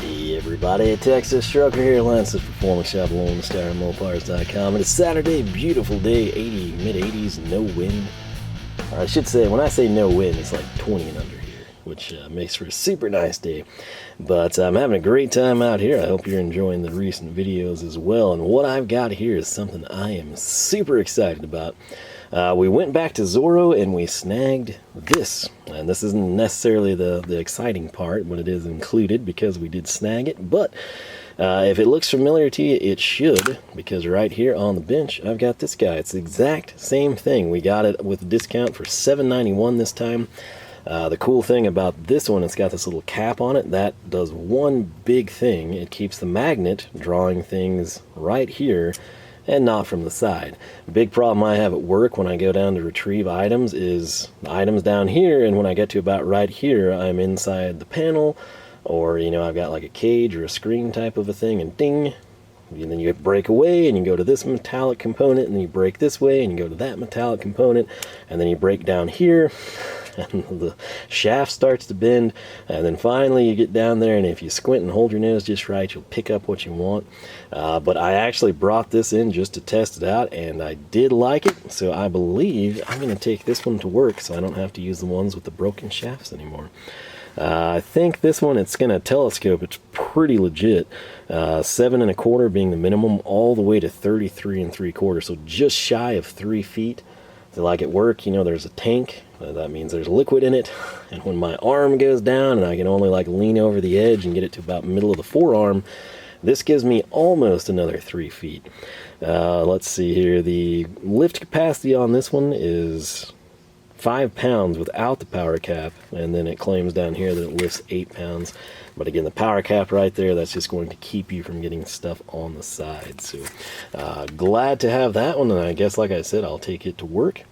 Hey everybody, Texas Trucker here, Lance's Performance Shop, along the Mopars.com. It's Saturday, beautiful day, mid-80s, no wind. Or I should say, when I say no wind, it's like 20 and under here, which makes for a super nice day. But I'm having a great time out here. I hope you're enjoying the recent videos as well. And what I've got here is something I am super excited about. We went back to Zoro and we snagged this. And this isn't necessarily the exciting part, but it is included because we did snag it. But if it looks familiar to you, it should, because right here on the bench, I've got this guy. It's the exact same thing. We got it with a discount for $7.91 this time. The cool thing about this one, it's got this little cap on it. That does one big thing. It keeps the magnet drawing things right here and not from the side. Big problem I have at work when I go down to retrieve items is the items down here, and when I get to about right here, I'm inside the panel, or you know, I've got like a cage or a screen type of a thing, and ding, and then you break away and you go to this metallic component, and then you break this way and you go to that metallic component, and then you break down here and the shaft starts to bend, and then finally you get down there, and if you squint and hold your nose just right, you'll pick up what you want. But I actually brought this in just to test it out, and I did like it, so I believe I'm going to take this one to work so I don't have to use the ones with the broken shafts anymore. I think this one, it's going to telescope. It's pretty legit. 7 1/4 being the minimum, all the way to 33 3/4, so just shy of 3 feet. So like at work, you know, there's a tank. That means there's liquid in it, and when my arm goes down and I can only like lean over the edge and get it to about middle of the forearm, this gives me almost another 3 feet. Let's see here. The lift capacity on this one is 5 pounds without the power cap, and then it claims down here that it lifts 8 pounds. But again, the power cap right there, that's just going to keep you from getting stuff on the side. So glad to have that one, and I guess, like I said, I'll take it to work.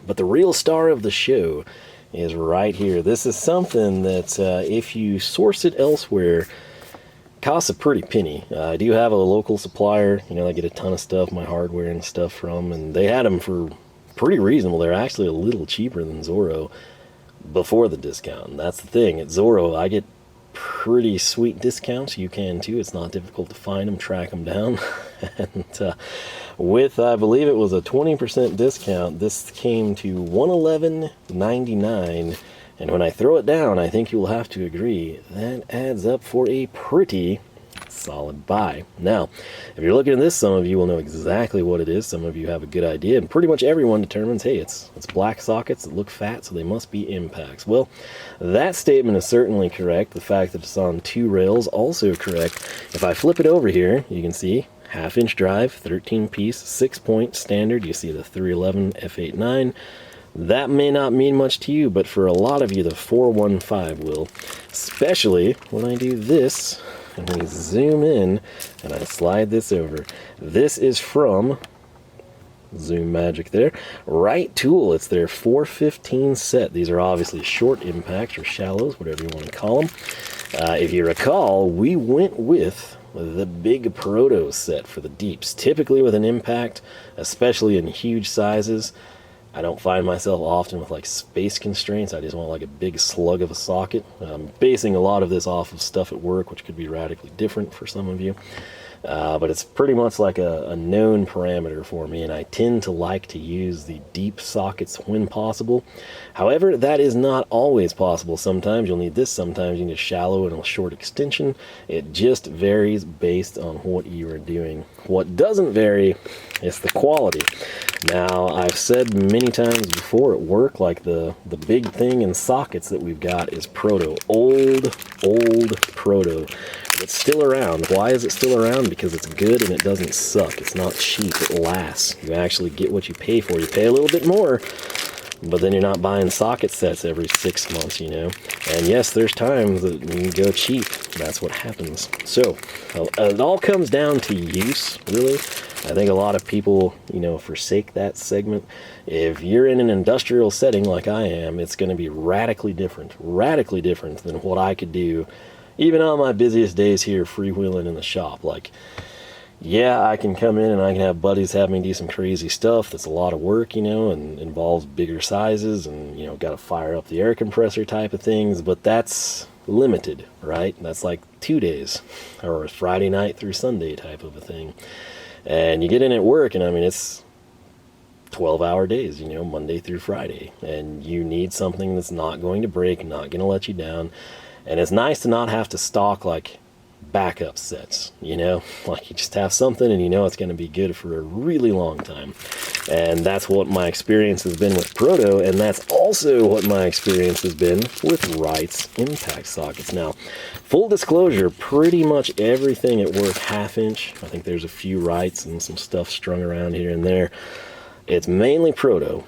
But the real star of the show is right here. This is something that if you source it elsewhere, costs a pretty penny. I do have a local supplier, you know, I get a ton of stuff, my hardware and stuff from, and they had them for pretty reasonable. They're actually a little cheaper than Zoro before the discount. And that's the thing. At Zoro, I get pretty sweet discounts. You can too. It's not difficult to find them, track them down. And with, I believe it was a 20% discount, this came to $111.99. And when I throw it down, I think you'll have to agree, that adds up for a pretty solid buy. Now, if you're looking at this, some of you will know exactly what it is. Some of you have a good idea, and pretty much everyone determines, hey, it's black sockets that look fat, so they must be impacts. Well, that statement is certainly correct. The fact that it's on 2 rails, also correct. If I flip it over here, you can see 1/2-inch drive, 13-piece, 6-point standard. You see the 311 F89. That may not mean much to you, but for a lot of you, the 415 will, especially when I do this. And we zoom in, and I slide this over. This is from, zoom magic there, Wright Tool. It's their 415 set. These are obviously short impacts, or shallows, whatever you want to call them. If you recall, we went with the big proto set for the deeps. Typically with an impact, especially in huge sizes, I don't find myself often with like space constraints. I just want like a big slug of a socket. I'm basing a lot of this off of stuff at work, which could be radically different for some of you. But it's pretty much like a known parameter for me, and I tend to like to use the deep sockets when possible. However, that is not always possible. Sometimes you'll need this, sometimes you need a shallow and a short extension. It just varies based on what you are doing. What doesn't vary is the quality. Now, I've said many times before at work, like the big thing in sockets that we've got is proto. Old proto. It's still around. Why is it still around? Because it's good and it doesn't suck. It's not cheap. It lasts. You actually get what you pay for. You pay a little bit more, but then you're not buying socket sets every 6 months, you know. And yes, there's times that you go cheap. That's what happens. So, it all comes down to use, really. I think a lot of people, you know, forsake that segment. If you're in an industrial setting like I am, it's going to be radically different than what I could do even on my busiest days here freewheeling in the shop. Like, yeah, I can come in and I can have buddies have me do some crazy stuff that's a lot of work, you know, and involves bigger sizes and, you know, got to fire up the air compressor type of things, but that's limited, right? That's like 2 days, or Friday night through Sunday type of a thing. And you get in at work, and I mean, it's 12-hour days, you know, Monday through Friday. And you need something that's not going to break, not going to let you down. And it's nice to not have to stock like backup sets, you know, like you just have something and you know it's going to be good for a really long time. And that's what my experience has been with Proto, and that's also what my experience has been with Wright's impact sockets. Now, full disclosure, pretty much everything at work 1/2 inch. I think there's a few Wrights and some stuff strung around here and there. It's mainly Proto.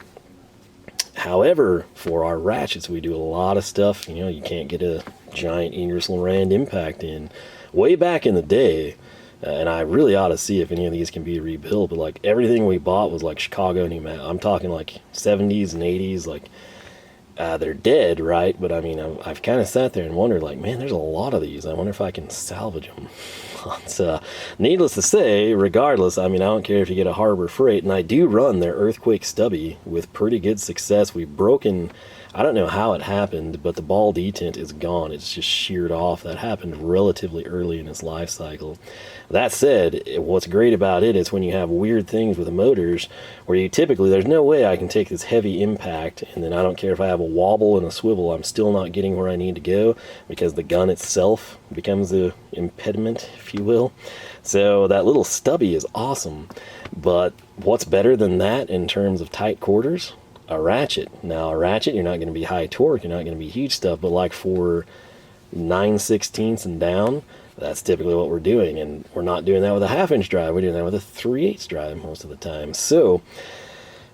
However, for our ratchets, we do a lot of stuff. You know, you can't get a giant Ingersoll Rand impact in. Way back in the day, and I really ought to see if any of these can be rebuilt, but like everything we bought was like Chicago pneumatic. I'm talking like 70s and 80s, like they're dead, right? But I mean, I've kind of sat there and wondered, like, man, there's a lot of these. I wonder if I can salvage them. But, needless to say, regardless, I mean, I don't care if you get a Harbor Freight, and I do run their Earthquake Stubby with pretty good success. We've broken, I don't know how it happened, but the ball detent is gone. It's just sheared off. That happened relatively early in its life cycle. That said, what's great about it is when you have weird things with the motors where you typically, there's no way I can take this heavy impact and then I don't care if I have a wobble and a swivel, I'm still not getting where I need to go because the gun itself becomes the impediment, if you will. So that little stubby is awesome. But what's better than that in terms of tight quarters? A ratchet. Now, a ratchet, you're not going to be high torque, you're not going to be huge stuff, but like for 9/16 and down, that's typically what we're doing, and we're not doing that with a 1/2 inch drive, we're doing that with a 3/8 drive most of the time. So,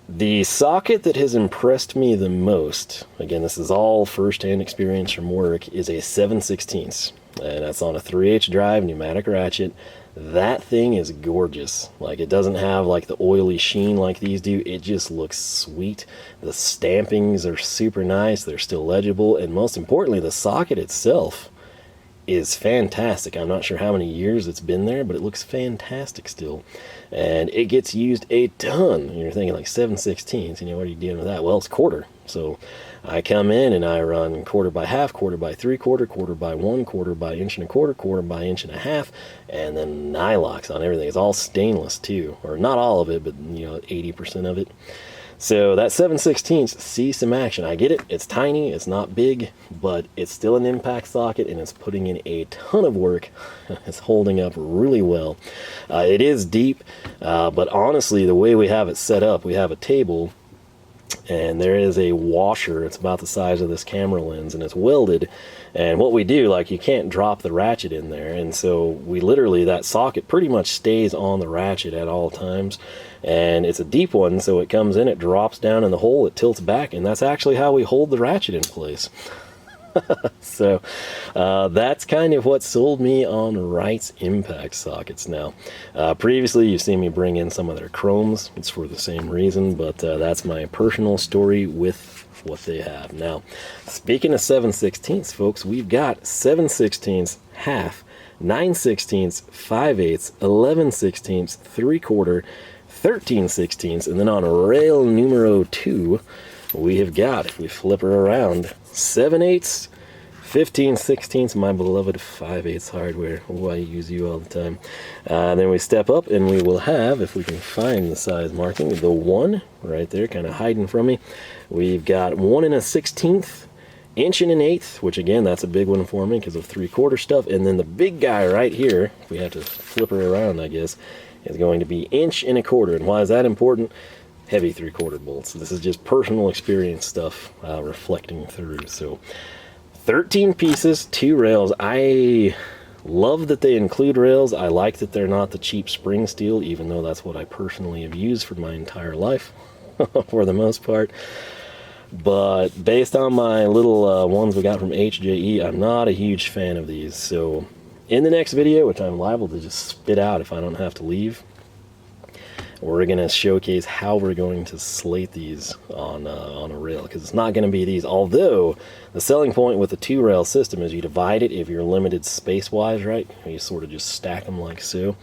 the socket that has impressed me the most, again, this is all first-hand experience from work, is a 7/16, and that's on a 3/8 drive, pneumatic ratchet. That thing is gorgeous. Like, it doesn't have like the oily sheen like these do. It just looks sweet. The stampings are super nice. They're still legible. And most importantly, the socket itself is fantastic. I'm not sure how many years it's been there, but it looks fantastic still. And it gets used a ton. And you're thinking like 7/16, you know, what are you doing with that? Well, it's quarter. So I come in and I run 1/4 by 1/2, 1/4 by 3/4, 1/4 by 1, 1/4 by 1 1/4, 1/4 by 1.5 inches, and then nylocks on everything. It's all stainless too, or not all of it, but you know, 80% of it. So that 7/16 sees some action. I get it. It's tiny. It's not big, but it's still an impact socket, and it's putting in a ton of work. It's holding up really well. It is deep, but honestly, the way we have it set up, we have a table, and there is a washer. It's about the size of this camera lens, and it's welded. And what we do, like, you can't drop the ratchet in there, and so we literally, that socket pretty much stays on the ratchet at all times. And it's a deep one, so it comes in, it drops down in the hole, it tilts back, and that's actually how we hold the ratchet in place. So that's kind of what sold me on Wright's impact sockets. Now, previously you've seen me bring in some of their chromes. It's for the same reason, but that's my personal story with what they have. Now, speaking of 7/16, folks, we've got 7/16, 1/2, 9/16, 5/8, 11/16, 3/4, 13/16, and then on rail numero 2, we have got, if we flip her around, 7/8, 15/16, my beloved 5/8 hardware. Oh, I use you all the time. Then we step up and we will have, if we can find the size marking, the 1 right there, kind of hiding from me. We've got 1 1/16, 1 1/8, which again, that's a big one for me because of 3/4 stuff. And then the big guy right here, if we have to flip her around, I guess, is going to be 1 1/4. And why is that important? Heavy 3/4 bolts. This is just personal experience stuff reflecting through. So 13 pieces, 2 rails. I love that they include rails. I like that they're not the cheap spring steel, even though that's what I personally have used for my entire life for the most part. But based on my little ones we got from HJE, I'm not a huge fan of these. So in the next video, which I'm liable to just spit out if I don't have to leave, we're going to showcase how we're going to slate these on a rail, because it's not going to be these. Although the selling point with the 2-rail system is you divide it if you're limited space-wise, right? You sort of just stack them like so.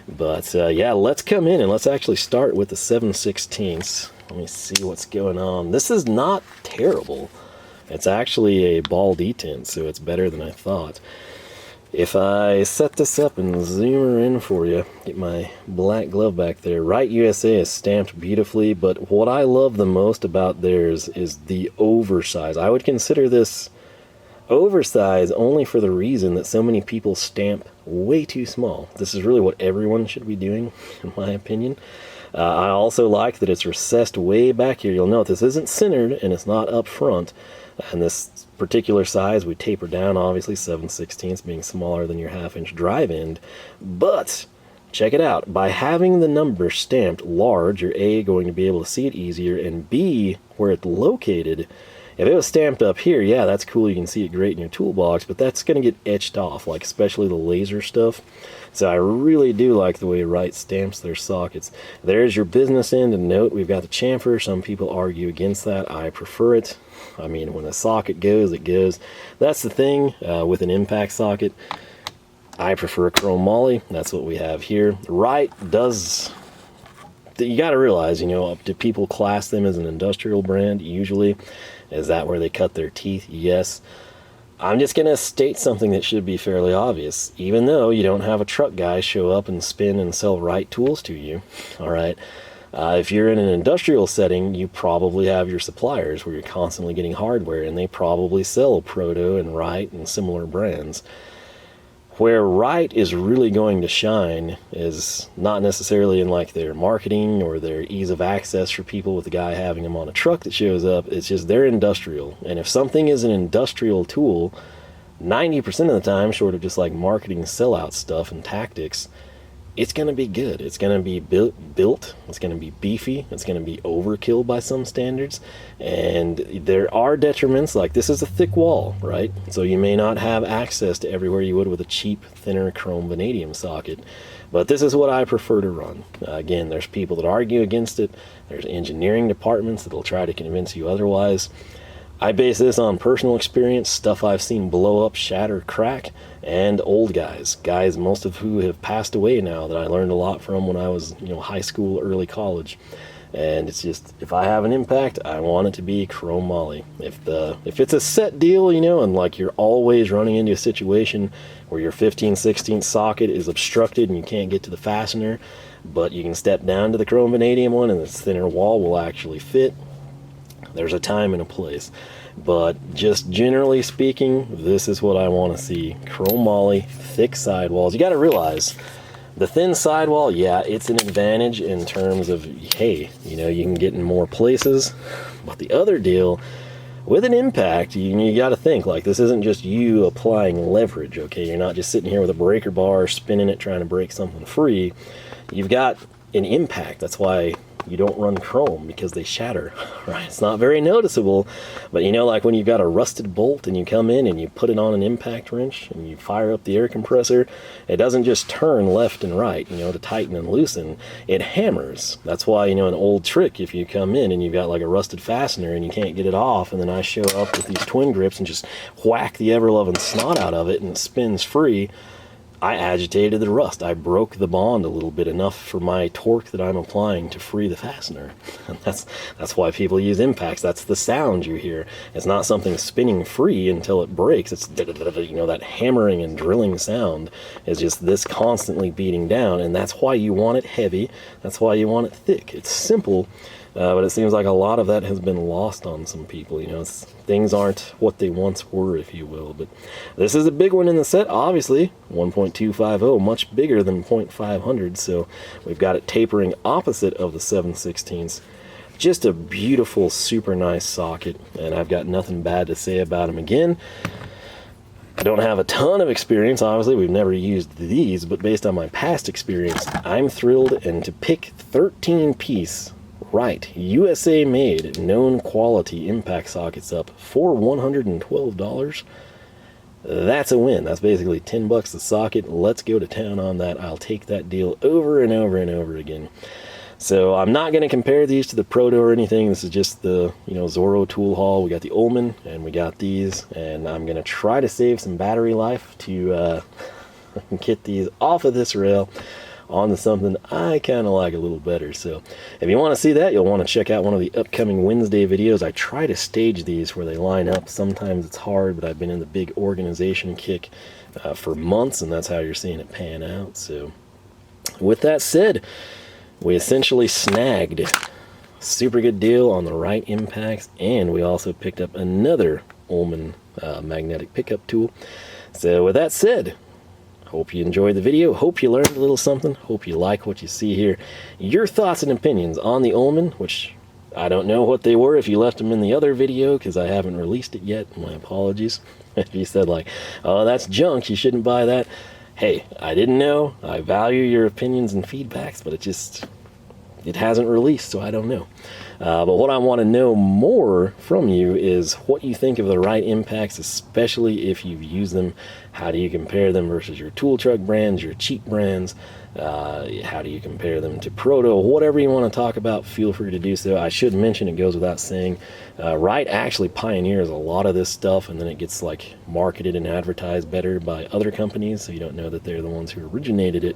But yeah, let's come in and let's actually start with the 7/16. Let me see what's going on. This is not terrible It's actually a ball detent, so it's better than I thought. If I set this up and zoom her in for you, get my black glove back there. Wright USA is stamped beautifully, but what I love the most about theirs is the oversize. I would consider this oversize only for the reason that so many people stamp way too small. This is really what everyone should be doing, in my opinion. I also like that it's recessed way back here. You'll note this isn't centered and it's not up front. And this particular size we taper down, obviously 7/16 being smaller than your 1/2-inch drive end. But check it out, by having the number stamped large, you're A, going to be able to see it easier, and B, where it's located, if it was stamped up here, yeah, that's cool, you can see it great in your toolbox, but that's going to get etched off, like especially the laser stuff. So I really do like the way Wright stamps their sockets. There's your business end, and note we've got the chamfer. Some people argue against that. I prefer it. I mean, when a socket goes, it goes. That's the thing with an impact socket. I prefer chrome moly. That's what we have here. Wright does... You got to realize, you know, do people class them as an industrial brand usually? Is that where they cut their teeth? Yes. I'm just going to state something that should be fairly obvious. Even though you don't have a truck guy show up and spin and sell Wright tools to you, all right? If you're in an industrial setting, you probably have your suppliers where you're constantly getting hardware, and they probably sell Proto and Wright and similar brands. Where Wright is really going to shine is not necessarily in like their marketing or their ease of access for people with the guy having them on a truck that shows up. It's just they're industrial. And if something is an industrial tool, 90% of the time, short of just like marketing sellout stuff and tactics, it's going to be good. It's going to be built. It's going to be beefy. It's going to be overkill by some standards. And there are detriments, like this is a thick wall, right? So you may not have access to everywhere you would with a cheap, thinner chrome vanadium socket. But this is what I prefer to run. Again, there's people that argue against it. There's engineering departments that'll try to convince you otherwise. I base this on personal experience, stuff I've seen blow up, shatter, crack, and old guys, most of who have passed away now that I learned a lot from when I was, you know, high school, early college. And it's just, if I have an impact, I want it to be chrome moly. If it's a set deal, you know, and like you're always running into a situation where your 15/16 socket is obstructed and you can't get to the fastener, but you can step down to the chrome vanadium one and the thinner wall will actually fit, there's a time and a place. But just generally speaking, this is what I want to see. Chrome moly, thick sidewalls. You got to realize, the thin sidewall, yeah, it's an advantage in terms of, hey, you know, you can get in more places. But the other deal, with an impact, you got to think, like, this isn't just you applying leverage, okay? You're not just sitting here with a breaker bar, spinning it, trying to break something free. You've got an impact. That's why you don't run chrome, because they shatter, right? It's not very noticeable, but you know, like when you've got a rusted bolt and you come in and you put it on an impact wrench and you fire up the air compressor, it doesn't just turn left and right, you know, to tighten and loosen. It hammers. That's why, you know, an old trick, if you come in and you've got like a rusted fastener and you can't get it off, and then I show up with these twin grips and just whack the ever-loving snot out of it and it spins free, I agitated the rust. I broke the bond a little bit, enough for my torque that I'm applying to free the fastener. And that's why people use impacts. That's the sound you hear. It's not something spinning free until it breaks. It's, you know, that hammering and drilling sound is just this constantly beating down, and that's why you want it heavy. That's why you want it thick. It's simple, but it seems like a lot of that has been lost on some people. You know, things aren't what they once were, if you will. But this is a big one in the set, obviously. 1.250, much bigger than .500, so we've got it tapering opposite of the 7/16. Just a beautiful, super nice socket, and I've got nothing bad to say about them. Again, I don't have a ton of experience, obviously. We've never used these, but based on my past experience, I'm thrilled. And to pick 13-piece Wright, USA made, known quality impact sockets up for $112, that's a win. That's basically $10 a socket. Let's go to town on that. I'll take that deal over and over and over again. So I'm not going to compare these to the Proto or anything. This is just the, you know, Zoro Tool Haul. We got the Ullman and we got these, and I'm going to try to save some battery life to get these off of this rail. on to something I kind of like a little better. So if you want to see that, you'll want to check out one of the upcoming Wednesday videos. I try to stage these where they line up. Sometimes it's hard, but I've been in the big organization kick for months, and that's how you're seeing it pan out. So with that said, we essentially snagged a super good deal on the Wright impacts, and we also picked up another Ullman magnetic pickup tool. So with that said, hope you enjoyed the video, hope you learned a little something, hope you like what you see here. Your thoughts and opinions on the Ullman, which I don't know what they were if you left them in the other video because I haven't released it yet. My apologies. If you said like, oh, that's junk, you shouldn't buy that. Hey, I didn't know. I value your opinions and feedbacks, but it hasn't released, so I don't know. But what I want to know more from you is what you think of the Wright impacts, especially if you've used them. How do you compare them versus your tool truck brands, your cheap brands? How do you compare them to Proto? Whatever you want to talk about, feel free to do so. I should mention, it goes without saying, Wright actually pioneers a lot of this stuff, and then it gets like marketed and advertised better by other companies, so you don't know that they're the ones who originated it.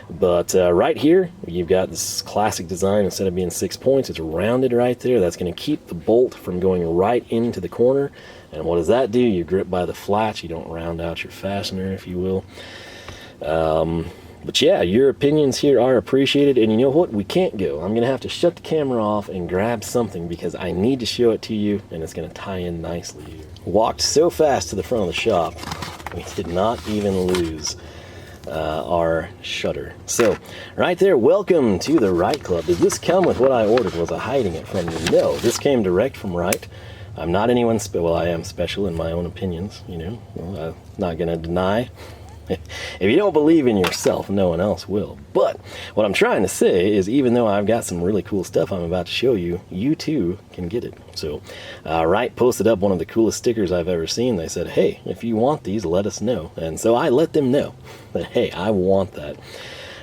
But right here, you've got this classic design. Instead of being 6 points, it's rounded right there. That's going to keep the bolt from going right into the corner. And what does that do? You grip by the flats. You don't round out your fastener, if you will. But yeah, your opinions here are appreciated. And you know what? We can't go. I'm going to have to shut the camera off and grab something because I need to show it to you, and it's going to tie in nicely. Walked so fast to the front of the shop, we did not even lose our shutter. So right there, welcome to the Wright Club. Did this come with what I ordered? Was I hiding it from you? No, this came direct from Wright. I'm not anyone well, I am special in my own opinions, you know. Well, I'm not gonna deny. If you don't believe in yourself, no one else will. But what I'm trying to say is, even though I've got some really cool stuff I'm about to show you, you too can get it. So Wright posted up one of the coolest stickers I've ever seen. They said, hey, if you want these, let us know. And so I let them know that, hey, I want that.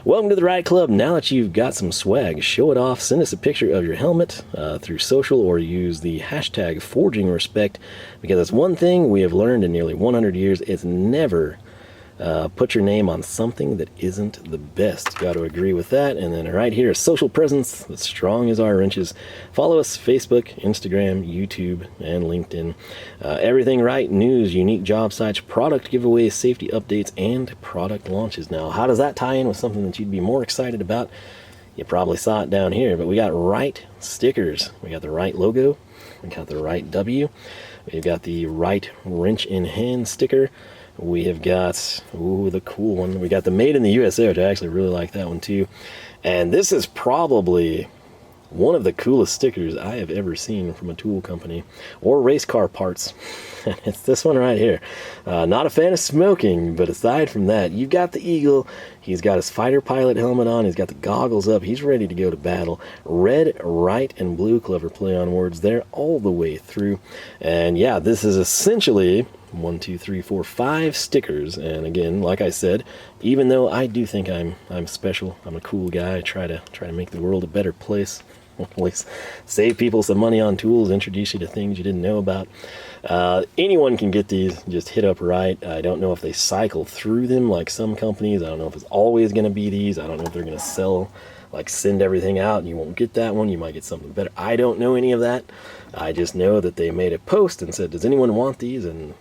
Welcome to the Wright Club. Now that you've got some swag, show it off. Send us a picture of your helmet through social, or use the hashtag #ForgingRespect, because that's one thing we have learned in nearly 100 years. It's never put your name on something that isn't the best. Got to agree with that. And then right here, a social presence that's strong as our wrenches. Follow us: Facebook, Instagram, YouTube, and LinkedIn. Everything Wright: news, unique job sites, product giveaways, safety updates, and product launches. Now, how does that tie in with something that you'd be more excited about? You probably saw it down here, but we got Wright stickers. We got the Wright logo. We got the Wright W. We've got the Wright wrench in hand sticker. We have got, ooh, the cool one. We got the Made in the USA, which I actually really like that one too. And this is probably one of the coolest stickers I have ever seen from a tool company or race car parts. It's this one right here. Not a fan of smoking, but aside from that, you've got the eagle. He's got his fighter pilot helmet on. He's got the goggles up. He's ready to go to battle. Red, Wright, and blue, clever play on words there all the way through. And yeah, this is essentially 1, 2, 3, 4, 5 stickers. And again, like I said, even though I do think I'm special, I'm a cool guy, I try to make the world a better place. At least save people some money on tools, introduce you to things you didn't know about. Anyone can get these. Just hit up Wright. I don't know if they cycle through them like some companies. I don't know if it's always going to be these. I don't know if they're going to sell, like send everything out and you won't get that one. You might get something better. I don't know any of that. I just know that they made a post and said, does anyone want these? And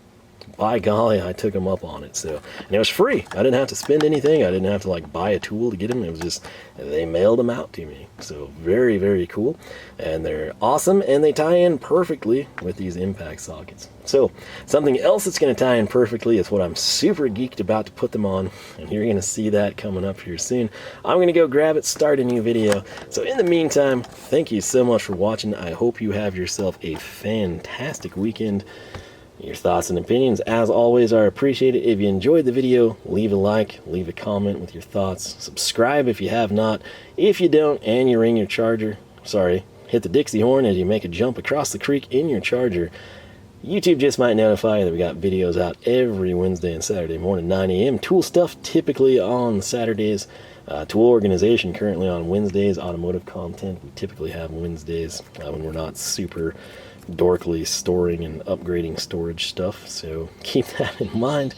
by golly, I took them up on it. So, and it was free. I didn't have to spend anything. I didn't have to like buy a tool to get them. It was just, they mailed them out to me. So very, very cool. And they're awesome, and they tie in perfectly with these impact sockets. So something else that's going to tie in perfectly is what I'm super geeked about to put them on, and you're going to see that coming up here soon. I'm going to go grab it, start a new video. So in the meantime, thank you so much for watching. I hope you have yourself a fantastic weekend. Your thoughts and opinions, as always, are appreciated. If you enjoyed the video, leave a like, leave a comment with your thoughts. Subscribe if you have not. If you don't and you ring your charger, hit the Dixie horn as you make a jump across the creek in your charger. YouTube just might notify you that we got videos out every Wednesday and Saturday morning, 9 a.m. Tool stuff typically on Saturdays. Tool organization currently on Wednesdays. Automotive content we typically have Wednesdays when we're not super dorkly storing and upgrading storage stuff, so keep that in mind.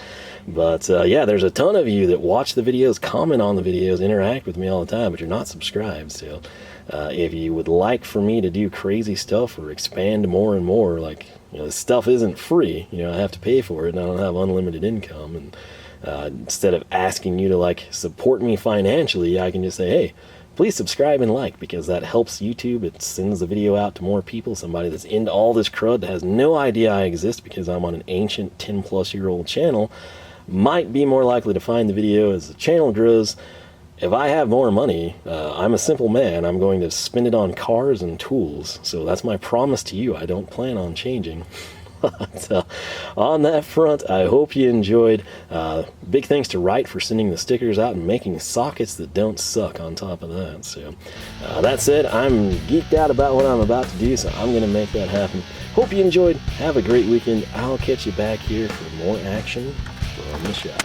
But yeah, there's a ton of you that watch the videos, comment on the videos, interact with me all the time, but you're not subscribed. So if you would like for me to do crazy stuff or expand more and more, like, you know, this stuff isn't free. You know, I have to pay for it, and I don't have unlimited income. And instead of asking you to, like, support me financially, I can just say, hey, please subscribe and like, because that helps YouTube. It sends the video out to more people. Somebody that's into all this crud that has no idea I exist because I'm on an ancient 10-plus-year-old channel might be more likely to find the video as the channel grows. If I have more money, I'm a simple man. I'm going to spend it on cars and tools. So that's my promise to you. I don't plan on changing. But on that front, I hope you enjoyed. Big thanks to Wright for sending the stickers out and making sockets that don't suck on top of that. So that said, I'm geeked out about what I'm about to do, so I'm going to make that happen. Hope you enjoyed. Have a great weekend. I'll catch you back here for more action from the shop.